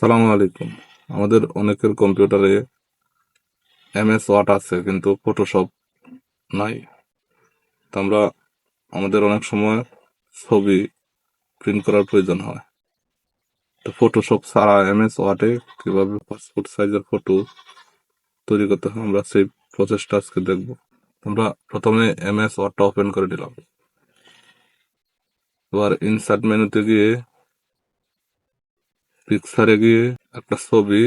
আসসালামু আলাইকুম। আমাদের অনেকের কম্পিউটারে এমএস ওয়ার্ড আছে কিন্তু ফটোশপ নাই। তো আমাদের অনেক সময় ছবি প্রিন্ট করার প্রয়োজন হয়। তো ফটোশপ ছাড়া এমএস ওয়ার্ডে কিভাবে পাসপোর্ট সাইজের ফটো তৈরি করতে হয় আমরা সেই প্রসেসটা আজকে দেখব। আমরা প্রথমে এমএস ওয়ার্ডটা ওপেন করে নিলাম। এবার ইনসার্ট মেনুতে গিয়ে পিকচারে গিয়ে একটা ছবি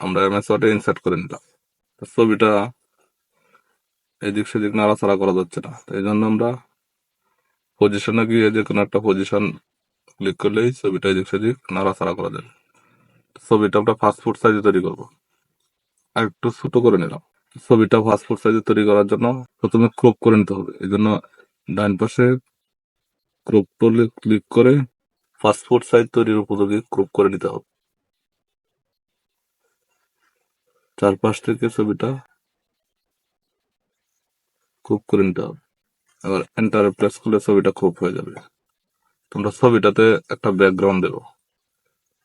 আমরা এমএস ওয়ার্ডে ইনসার্ট করে নিলাম। তো ছবিটা এদিক সেদিক নাড়াচাড়া করা যাচ্ছে না, তো এই জন্য আমরা পজিশনে গিয়ে যে কোনো একটা পজিশন ক্লিক করলেই ছবিটা এদিক সেদিক নাড়াচাড়া করা যাবে। ছবিটা আমরা পাসপোর্ট সাইজে তৈরি করবো। আর একটু ছোট করে নিলাম। ছবিটা পাসপোর্ট সাইজে তৈরি করার জন্য প্রথমে ক্রপ করে নিতে হবে। এই জন্য ডান পাশে ক্রপ টুলে ক্লিক করে পাসপোর্ট সাইজ তৈরির উপযোগী ক্রপ করে নিতে হবে। চারপাশ থেকে ছবিটা ক্রপ করে নিতে হবে। এবার এন্টার প্রেস করলে ছবিটা ক্রপ হয়ে যাবে। তোমরা ছবিটাতে একটা ব্যাকগ্রাউন্ড দেবো।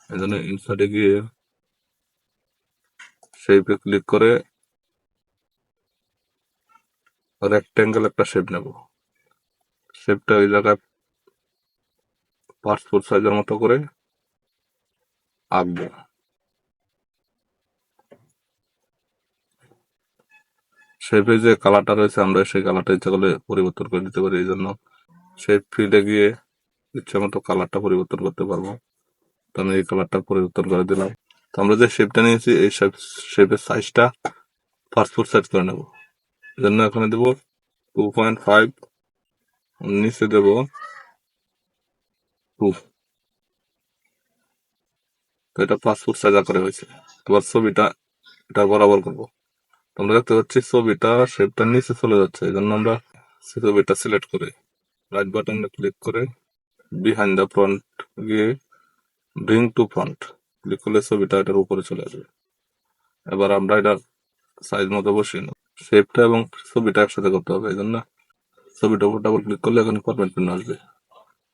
এই জন্য ইনসার্টে গিয়ে শেপে ক্লিক করে রেক্টেঙ্গেল একটা শেপ নেব। শেপটা ওই জায়গায় পাসপোর্ট সাইজের মতো করে আঁকবো। শেপে যে কালারটা রয়েছে আমরা সেই কালারটা ইচ্ছা করলে পরিবর্তন করে দিতে পারি। এই জন্য শেপ ফিল্ডে গিয়ে ইচ্ছা মতো কালারটা পরিবর্তন করতে পারবো। তো আমি এই কালারটা পরিবর্তন করে দিলাম। তো আমরা যে শেপটা নিয়েছি এই শেপের সাইজটা পাসপোর্ট সাইজ করে নেব। এই জন্য এখানে দেবো 2.5, নিচে দেবো 2। তো এটা পাসপোর্ট সাইজ আকারে হয়েছে। এবার ছবিটা এটা বরাবর করবো। আমরা দেখতে পাচ্ছি ছবিটা শেপটা নিচে চলে যাচ্ছে। এই জন্য আমরা ছবিটা সিলেক্ট করে রাইট বাটনে ক্লিক করে বিহাইন্ড দ্য ফ্রন্ট গিয়ে ব্রিং টু ফ্রন্ট ক্লিক করলে ছবিটা এটার উপরে চলে আসবে। এবার আমরা এটার সাইজ মতো বসিয়ে নেব। শেপটা এবং ছবিটা একসাথে করতে হবে, এই জন্য ছবিটার উপর ডাবল ক্লিক করলে এখানে ফরম্যাট মেনু আসবে।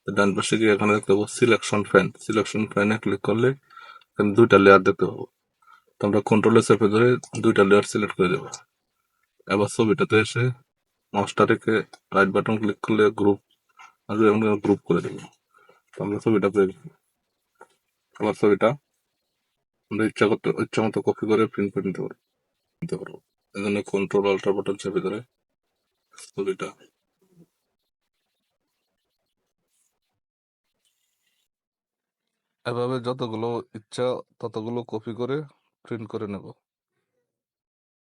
ডান পাশে গিয়ে এখানে দেখতে পাবো সিলেকশন ফ্যানে ক্লিক করলে এখানে দুইটা লেয়ার দেখতে পাবো। তো আমরা কন্ট্রোলের চেপে ধরে দুইটা লেয়ার সিলেক্ট করে দেবো। এবার ছবিটাতে এসে মাউসটা রেখে রাইট বাটন ক্লিক করলে গ্রুপ আসবে এবং গ্রুপ করে দেবো। তো আমরা ছবিটা পেয়ে গেছি। আবার ছবিটা আমরা ইচ্ছা মতো কপি করে প্রিন্ট করে নিতে পারবো। এই জন্য কন্ট্রোল অল্টার বাটন চেপে ধরে ছবিটা এভাবে যতগুলো ইচ্ছা ততগুলো কপি করে প্রিন্ট করে নেব।